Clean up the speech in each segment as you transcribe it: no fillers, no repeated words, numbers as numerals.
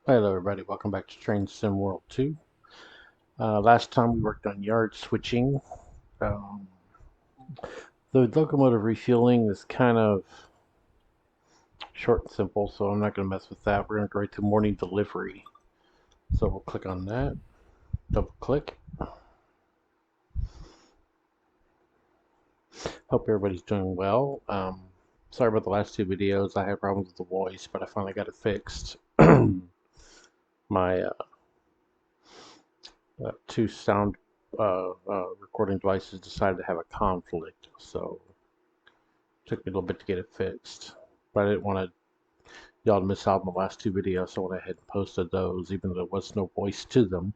Hello everybody, welcome back to Train Sim World 2. Last time we worked on yard switching. Um, the locomotive refueling is kind of short and simple, so I'm not going to mess with that. We're going to go right to morning delivery. So we'll click on that, double click. Hope everybody's doing well. Sorry about the last two videos. I had problems with the voice, but I finally got it fixed. My two sound recording devices decided to have a conflict, so it took me a little bit to get it fixed. But I didn't want y'all to miss out on the last two videos, so I went ahead and posted those, even though there was no voice to them.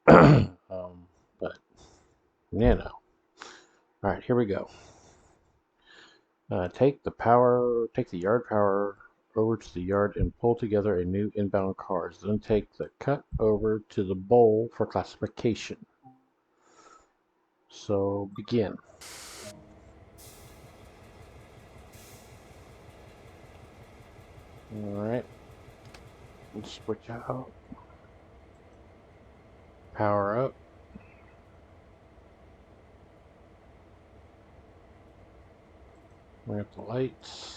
But you know, all right, here we go. Take the yard power over to the yard and pull together a new inbound cars. Then take the cut over to the bowl for classification. So begin. All right, let's switch out. Power up. Bring up the lights.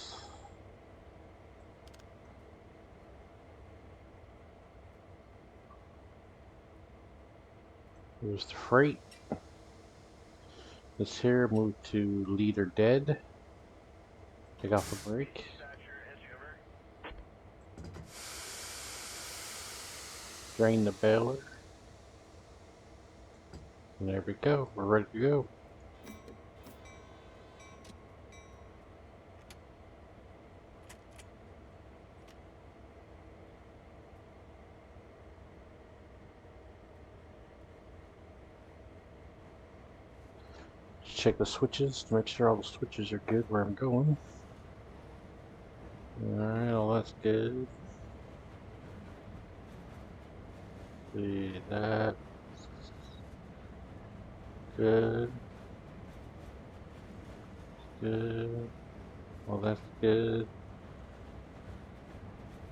Here's the freight. This here, move to leader dead. Take off the brake. Drain the baler. And there we go. We're ready to go. Check the switches to make sure all the switches are good where I'm going. Alright, all that's good. See that. Good. Good. Well, that's good.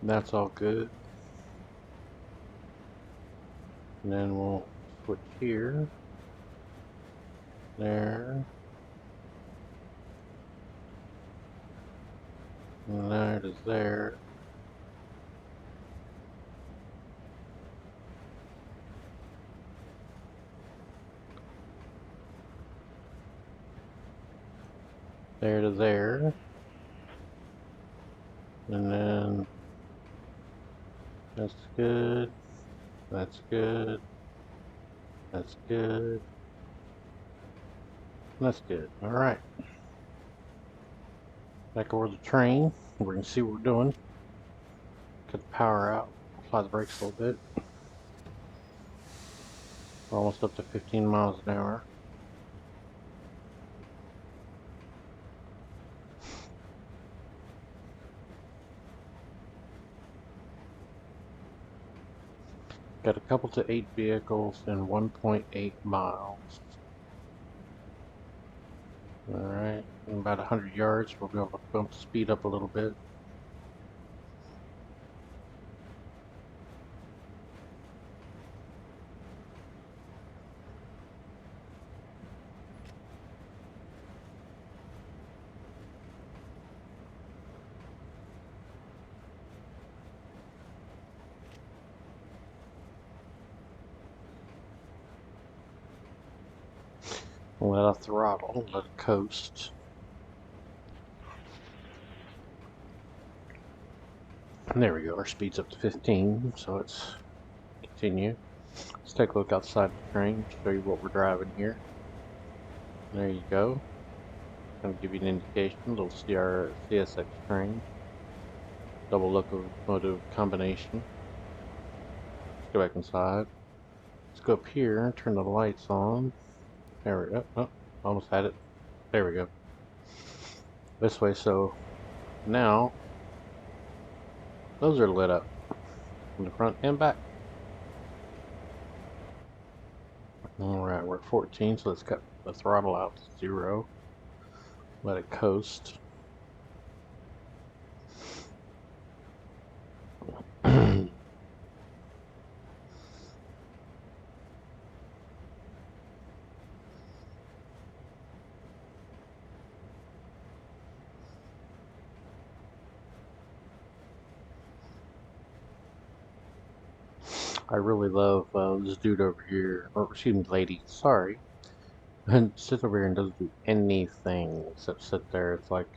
That's all good. And then we'll switch here. There. And there it is there. There to there. And then that's good. That's good. That's good. That's good. Alright. Back over the train. We're going to see what we're doing. Cut the power out. Apply the brakes a little bit. We're almost up to 15 miles an hour. Got a couple to 8 vehicles and 1.8 miles. Alright, in about 100 yards we'll be able to bump the speed up a little bit. We'll let off the throttle, let it coast. And there we go, our speed's up to 15, so let's continue. Let's take a look outside the train, show you what we're driving here. There you go. Going to give you an indication, a little CSX train. Double locomotive combination. Let's go back inside. Let's go up here and turn the lights on. There we go. Oh, almost had it. There we go. This way, so now those are lit up from the front and back. Alright, we're at 14, so let's cut the throttle out to 0. Let it coast. I really love this dude over here, or excuse me, lady. Sorry, and sits over here and doesn't do anything except sit there. It's like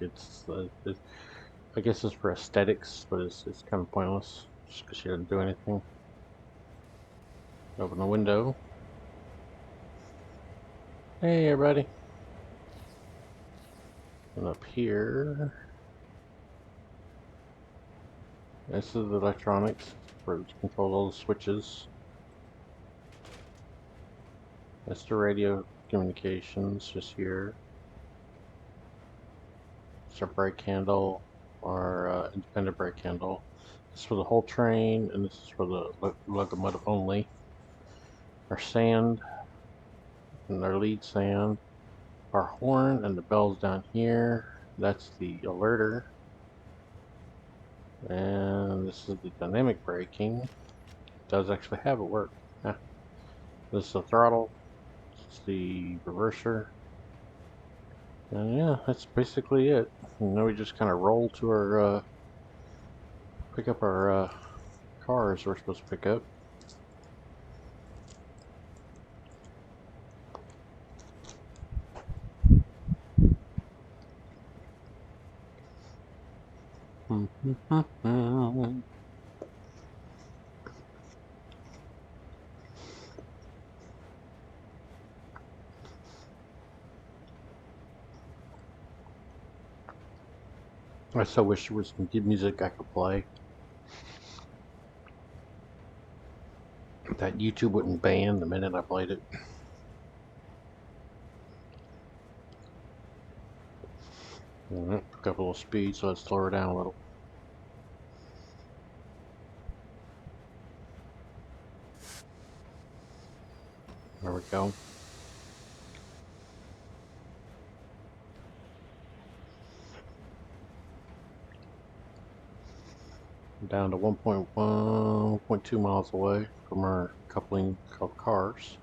I guess it's for aesthetics, but it's kind of pointless just because she doesn't do anything. Open the window. Hey, everybody. And up here, this is the electronics for to control all the switches. That's the radio communications just here. It's our brake handle, our independent brake handle. This is for the whole train, and this is for the locomotive only. Our sand, and our lead sand. Our horn and the bells down here. That's the alerter. And this is the dynamic braking. It does actually have it work. Yeah. This is the throttle. It's the reverser. And yeah, that's basically it. And now we just kind of roll to our, pick up our cars we're supposed to pick up. I so wish there was some good music I could play that YouTube wouldn't ban the minute I played it. Alright, pick up a little speed, so let's slow her down a little. There we go. Down to 1.2 miles away from our coupling of cars.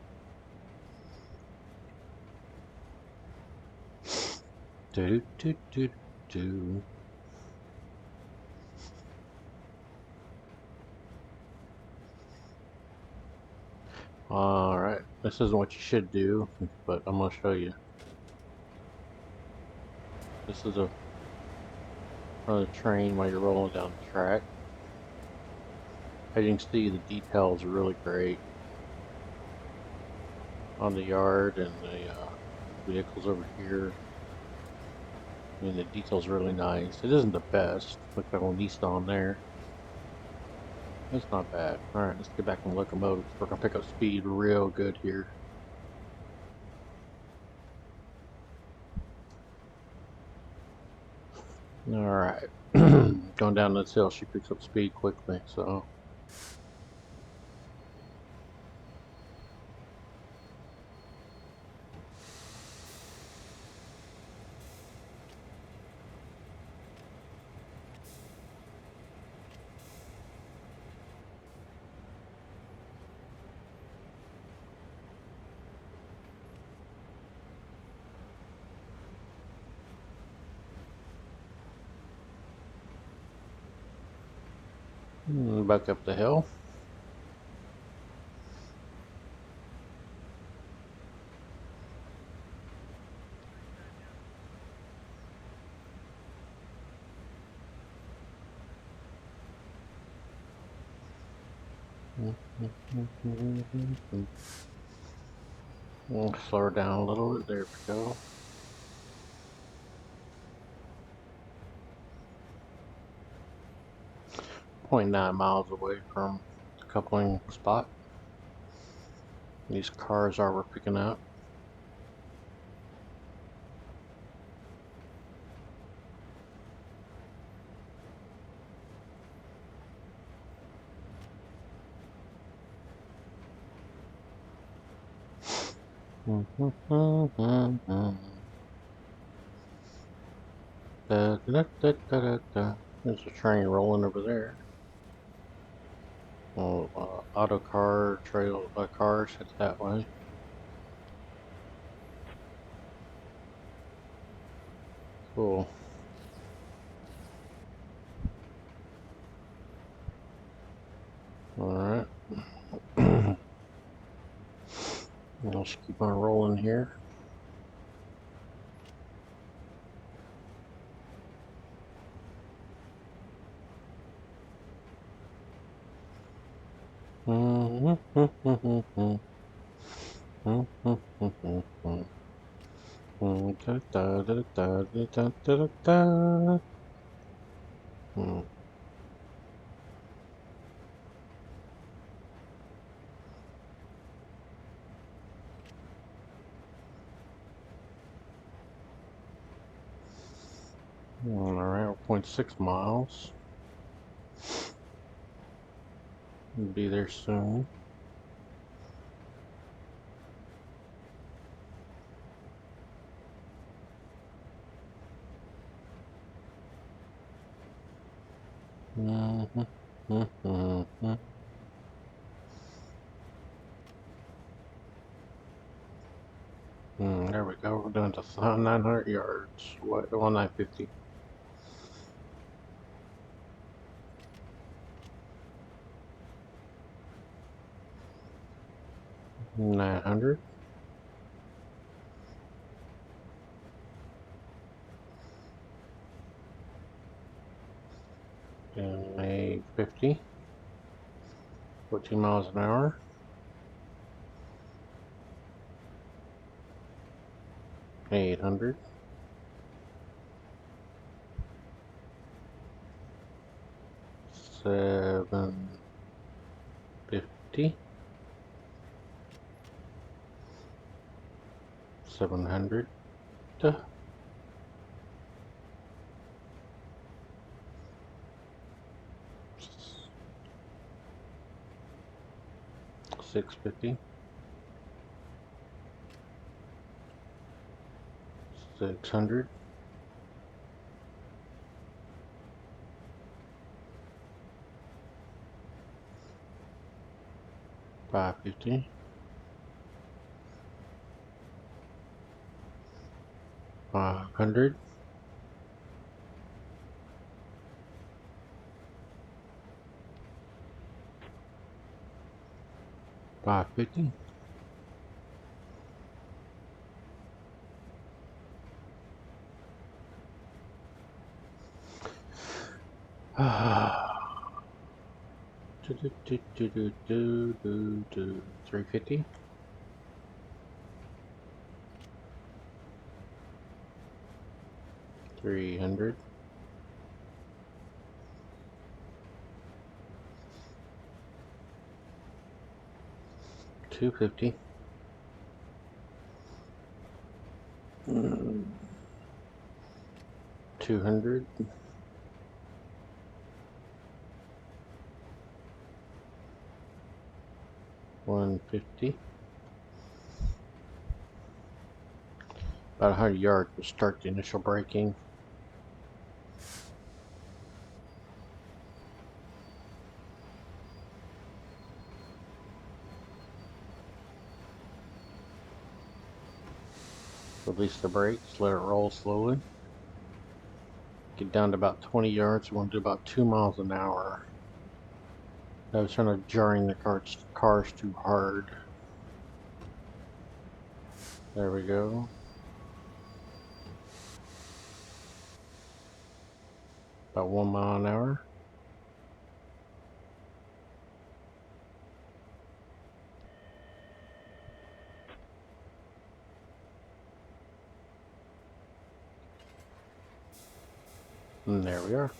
Do do do do. Alright, this isn't what you should do, but I'm going to show you. This is another train while you're rolling down the track. As you can see, the details are really great on the yard and the vehicles over here. I mean, the detail's really nice. It isn't the best. Look at one east on there. It's not bad. Alright, let's get back in the locomotive. We're going to pick up speed real good here. Alright. Going down this hill, she picks up speed quickly, so. Back up the hill. We'll slow her down a little bit. There we go. .9 miles away from the coupling spot. These cars we're picking up. There's a train rolling over there. Oh, auto car trail cars head that way. Cool. All right. I'll just keep on rolling here. Alright, 0.6 miles. We'll be there soon. There we go. We're doing to 900 yards. What? 950. 900. And 850. 14 miles an hour. 800. 750. 700. 650. 600. 550. 500. 550. 350. 300. 250. 200. 150. About 100 yards will start the initial braking. Release the brakes, let it roll slowly. Get down to about 20 yards. We want to do about 2 miles an hour. I was trying to jarring the cars too hard. There we go. About 1 mile an hour. And there we are.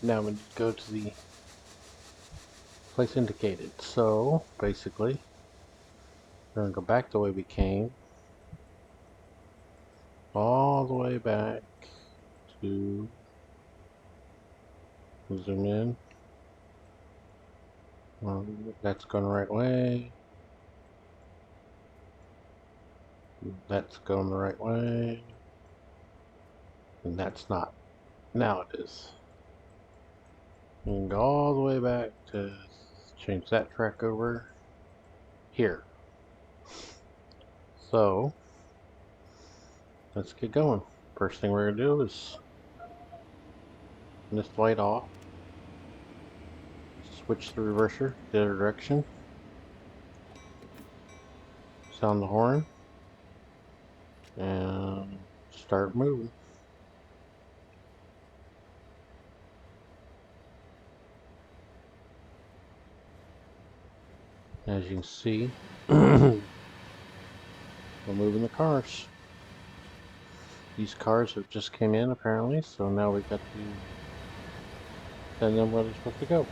Now we go to the place indicated. So basically, we're going to go back the way we came. All the way back to zoom in. That's going the right way. That's going the right way. And that's not. Now it is. You can go all the way back to change that track over here. So let's get going. First thing we're going to do is turn this light off, switch the reverser the other direction, sound the horn, and start moving. As you can see, we're moving the cars. These cars have just came in apparently, so now we got to send them where they're supposed to go.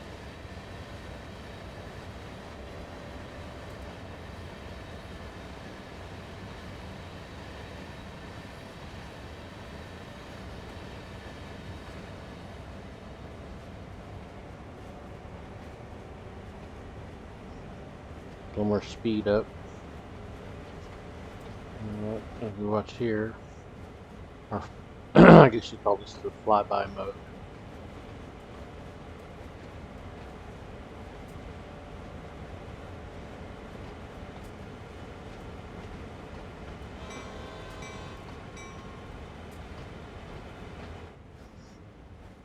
A little more speed up. As we watch here, our I guess you call this the flyby mode.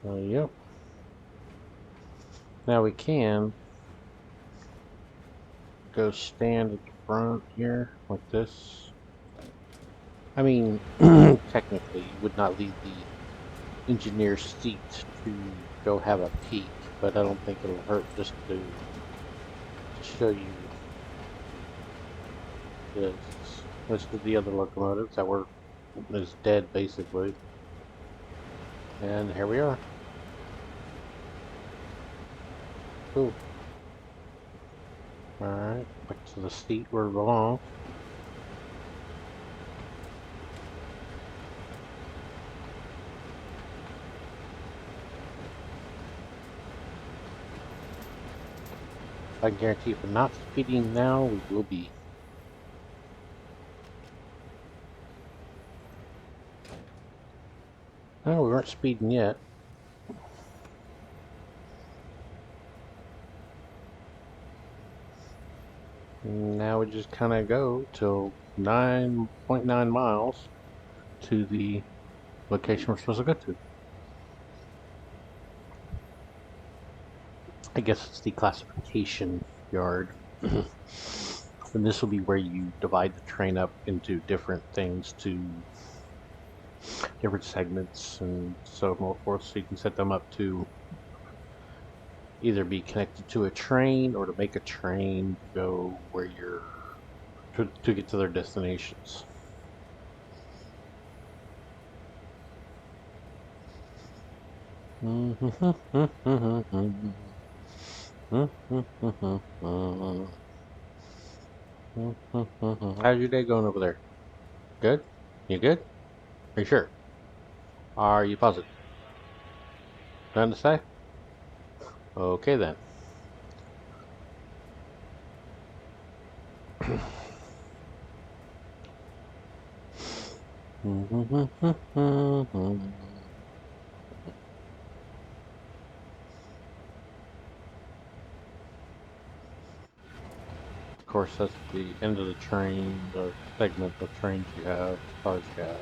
Yep. Now we can go stand at the front here like this. I mean, technically, you would not leave the engineer's seat to go have a peek, but I don't think it'll hurt just to show you this. This is the other locomotives that were is dead basically, and here we are. Cool. All right, back to the seat where it belongs. I guarantee if we're not speeding now, we will be. No, we weren't speeding yet. Now we just kind of go till 9.9 miles to the location we're supposed to go to. I guess it's the classification yard. And this will be where you divide the train up into different things to different segments and so forth, so you can set them up to either be connected to a train or to make a train go where you're to get to their destinations. How's your day going over there? Good? You good? Are you sure? Are you positive? Nothing to say? Okay then. Of course, that's the end of the train, the segment of trains you have, cars you have.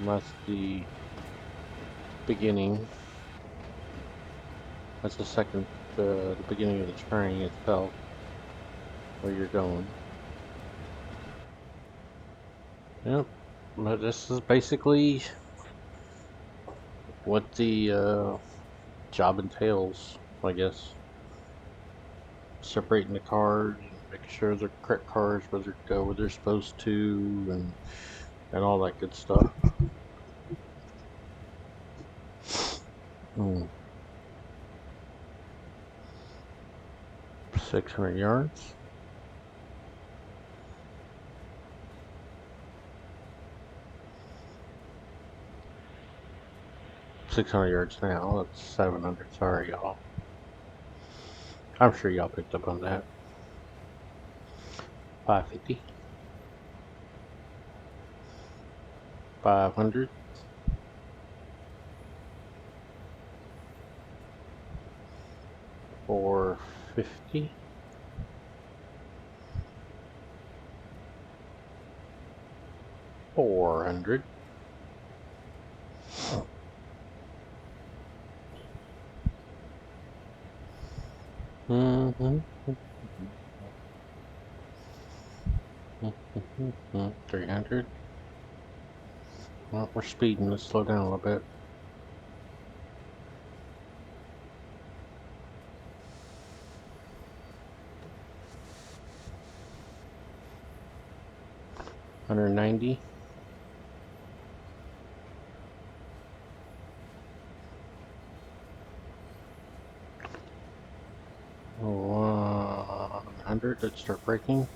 That's the beginning. That's the second, the beginning of the train itself, where you're going. Yep, but this is basically what the job entails, I guess. Separating the cars, making sure they're correct cars, where they go where they're supposed to, and all that good stuff. 600 yards. $600 yards now. That's 700. Sorry, y'all. I'm sure y'all picked up on that. 550. 500. 450. 400. Mm-hmm. 300. Well, we're speeding. Let's slow down a little bit. $190. 100. Let's start braking.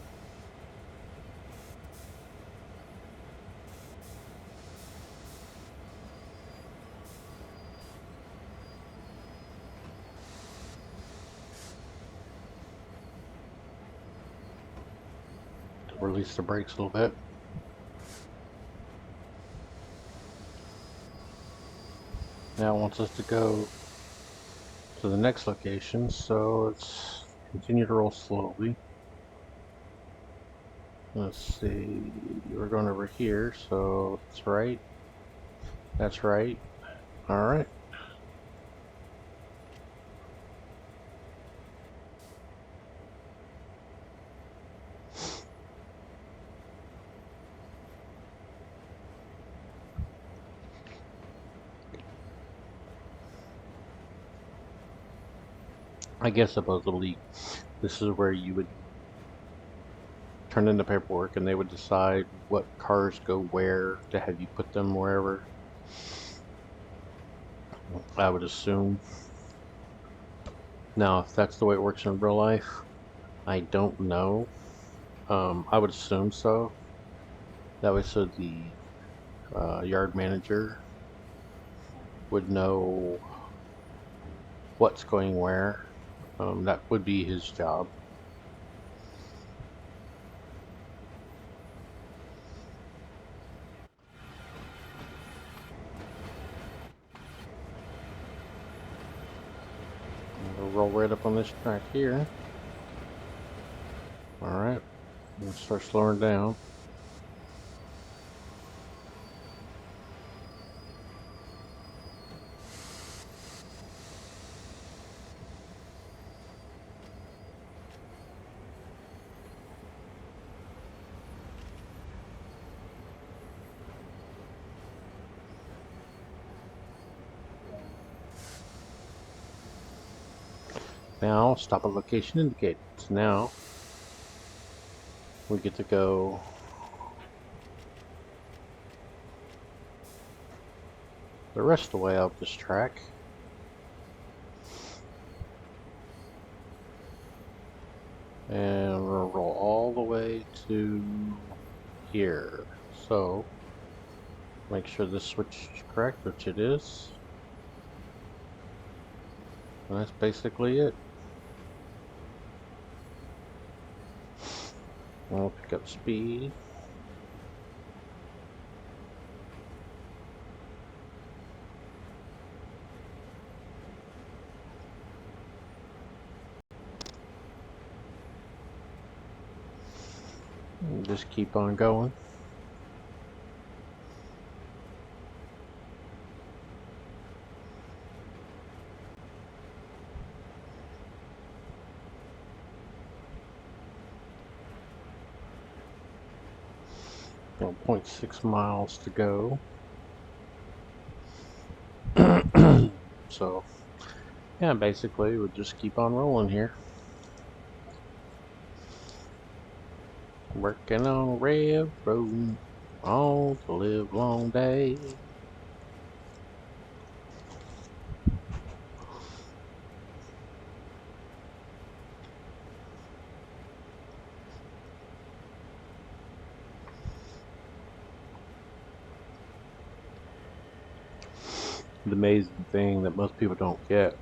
Release the brakes a little bit. Now it wants us to go to the next location, so let's continue to roll slowly. Let's see, we're going over here, so that's right. That's right. All right. I guess supposedly this is where you would turn in the paperwork and they would decide what cars go where to have you put them wherever. I would assume. Now, if that's the way it works in real life, I don't know. I would assume so. That way, so the yard manager would know what's going where. That would be his job. We'll roll right up on this track here. Alright, we'll start slowing down. Now, stop at location indicated. So now, we get to go the rest of the way out this track. And we'll roll all the way to here. So, make sure this switch is correct, which it is. And that's basically it. We'll pick up speed. And just keep on going. Well, 0.6 miles to go. So, yeah, basically we'll just keep on rolling here. Working on railroad all the live long day. The amazing thing that most people don't get,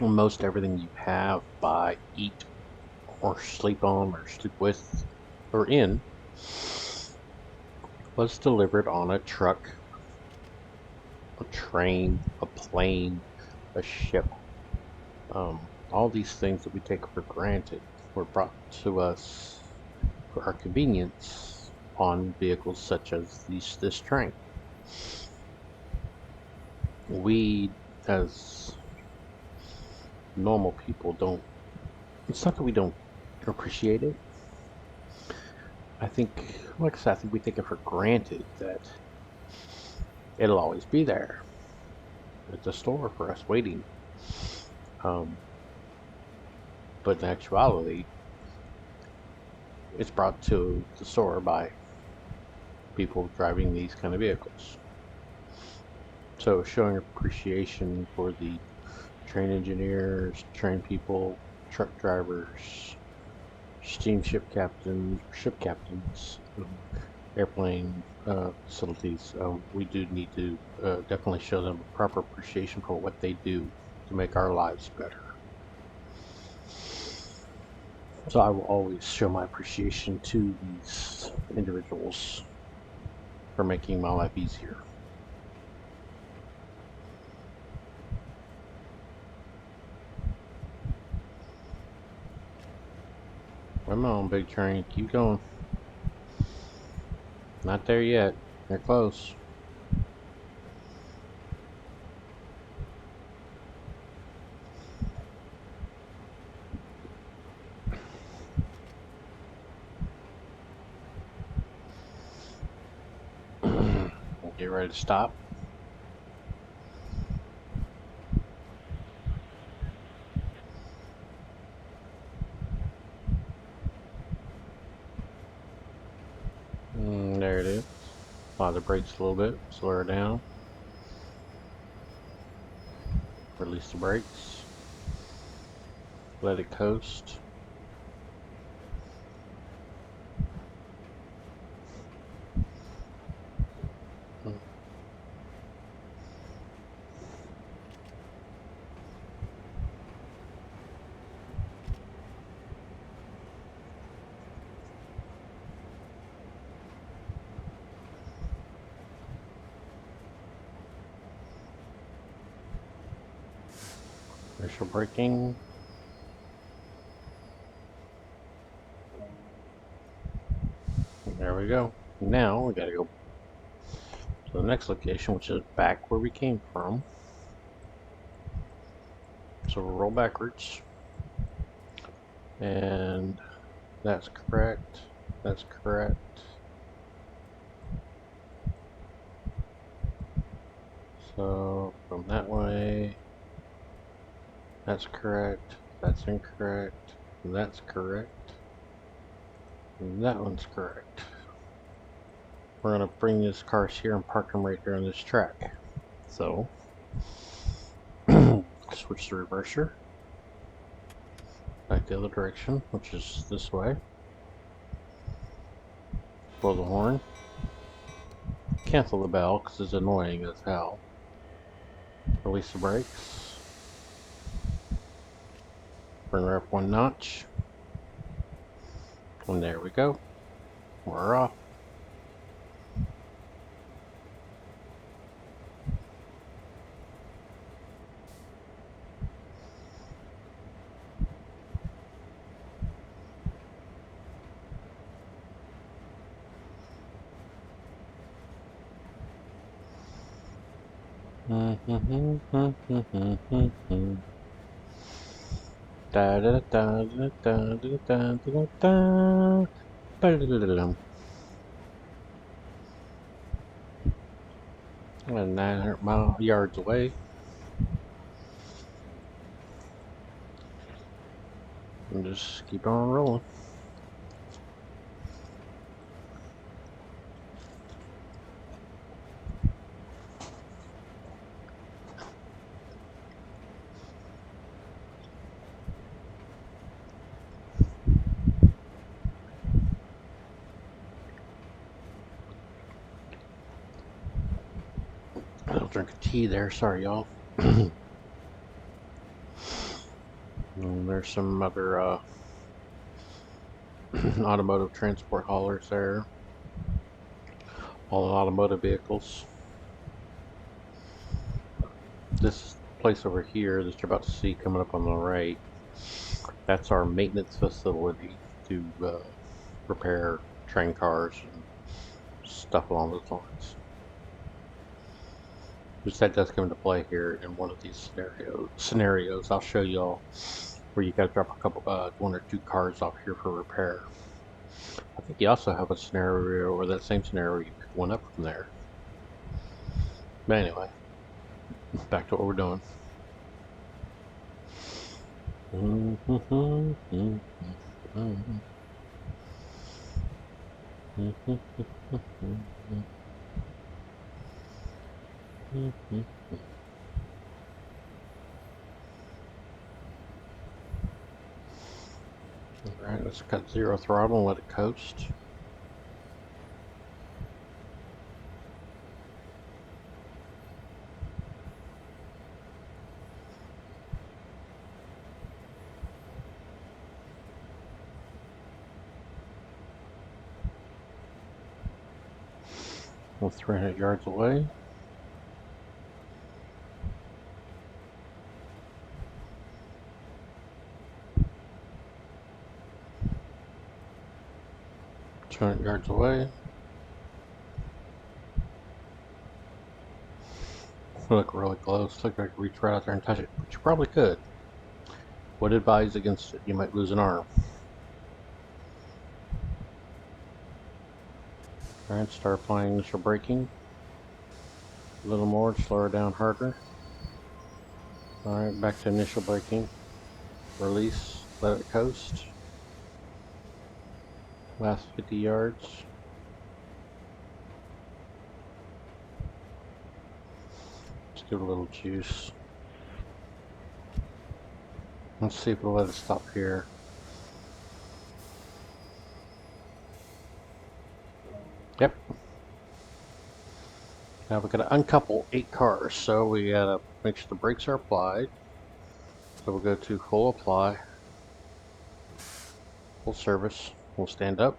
most everything you have, buy, eat, or sleep on, or sleep with, or in, was delivered on a truck, a train, a plane, a ship. All these things that we take for granted were brought to us for our convenience on vehicles such as this train. We, as normal people, don't. It's not that we don't appreciate it. I think, like I said, I think we take it for granted that it'll always be there at the store for us waiting. Um, but in actuality, it's brought to the store by people driving these kind of vehicles. So showing appreciation for the train engineers, train people, truck drivers, steamship captains, ship captains, airplane facilities. We do need to definitely show them a proper appreciation for what they do to make our lives better. So I will always show my appreciation to these individuals for making my life easier. Come on, big train, keep going. Not there yet. They're close. Get ready to stop. There it is. Apply the brakes a little bit. Slow her down. Release the brakes. Let it coast. Commercial braking. There we go. Now we gotta go to the next location, which is back where we came from. So we'll roll backwards. And that's correct. That's correct. So from that way, that's correct. That's incorrect. That's correct. And that one's correct. We're gonna bring these cars here and park them right here on this track. So switch the reverser back the other direction, which is this way. Blow the horn. Cancel the bell because it's annoying as hell. Release the brakes. Bring her up one notch. And there we go. We're off. Da da da da da da da da. And 900 yards away. And just keep on rolling. I'll drink a tea there, sorry y'all. There's some other automotive transport haulers there. All automotive vehicles. This place over here that you're about to see coming up on the right, that's our maintenance facility to repair train cars and stuff along those lines. Which that does come into play here in one of these scenarios. I'll show you all where you got to drop a couple, one or two cars off here for repair. I think you also have a scenario, or that same scenario, you pick one up from there. But anyway, back to what we're doing. Alright, let's cut 0 throttle and let it coast. We're 300 yards away. Yards away. Look really close. Look like I could reach right out there and touch it, but you probably could. Would advise against it. You might lose an arm. Alright, start applying initial braking. A little more, slow her down harder. Alright, back to initial braking. Release, let it coast. Last 50 yards. Let's give it a little juice. Let's see if we'll let it stop here. Yep. Now we're going to uncouple 8 cars, so we got to make sure the brakes are applied. So we'll go to full apply, full service. We'll stand up.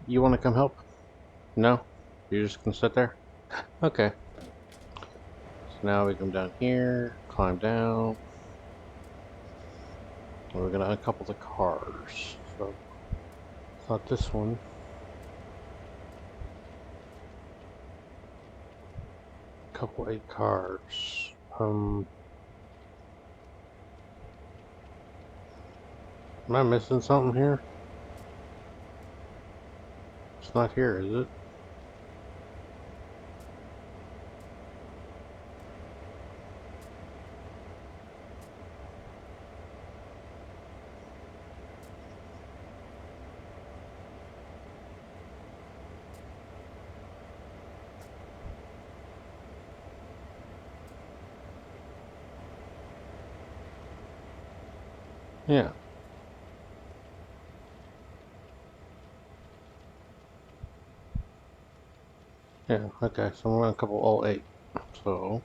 You want to come help? No? You're just going to sit there? Okay. So now we come down here, climb down. And we're going to uncouple the cars. So, not this one. Couple 8 cars. Am I missing something here? It's not here, is it? Yeah. Yeah, okay, so I'm going to couple all 8. So,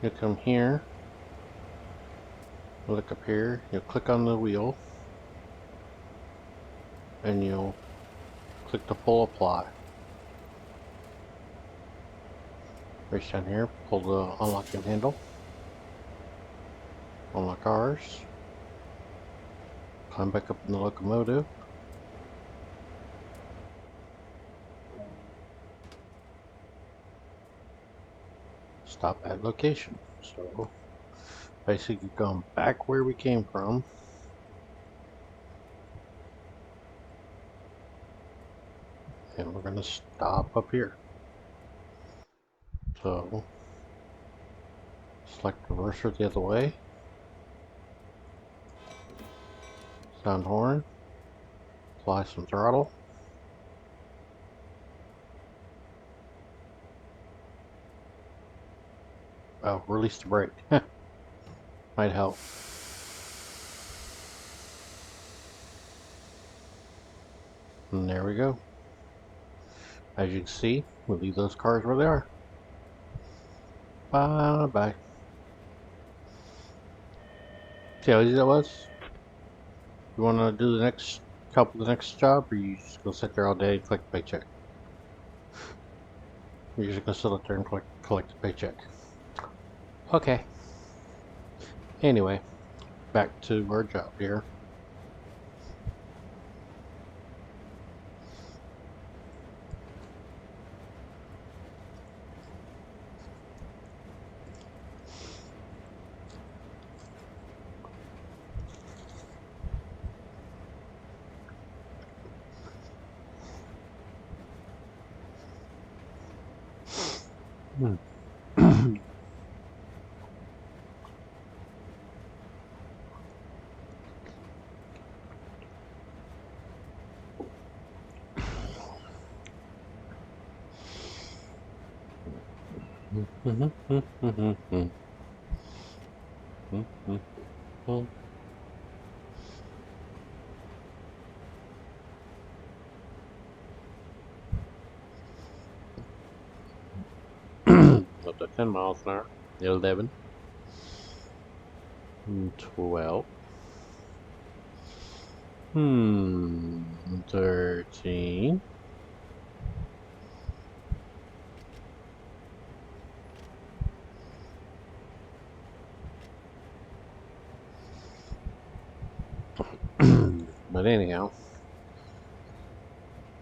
you come here, look up here, you'll click on the wheel, and you'll click the full apply. Reach down here, pull the unlocking handle, unlock ours, climb back up in the locomotive. Stop at location. So basically going back where we came from. And we're going to stop up here. So select reverser the other way. Sound horn. Apply some throttle. Oh, release the brake. Might help. And there we go. As you can see, we'll leave those cars where they are. Bye bye. See how easy that was? You want to do the next job, or you just go sit there all day and collect the paycheck? You're just gonna sit up there and collect the paycheck. Okay. Anyway, back to our job here. Up to 10 miles an hour. 11. 12. 13. But anyhow,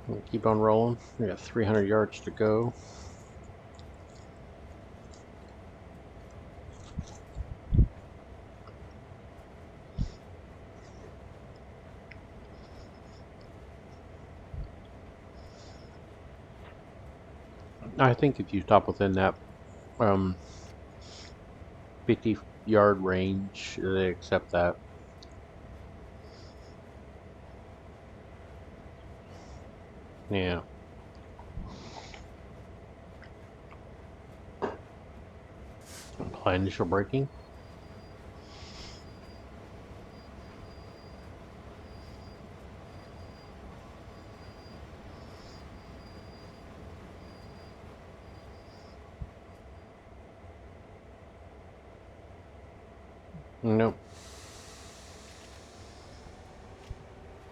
we'll keep on rolling. We got 300 yards to go. I think if you stop within that 50-yard range, they accept that. Yeah. Apply initial braking. Nope.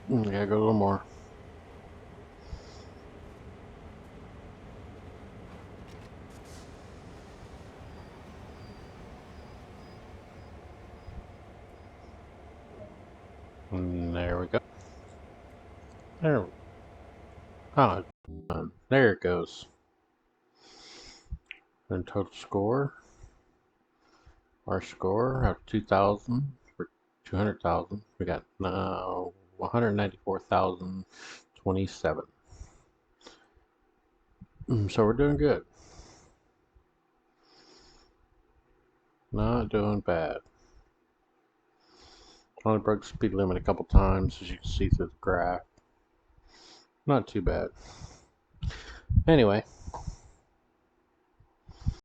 Gotta go a little more. There we go. There. Oh, there it goes. And total score. Our score of 2,000 for 200,000. We got 194,027. So we're doing good. Not doing bad. Only broke the speed limit a couple times, as you can see through the graph. Not too bad. Anyway,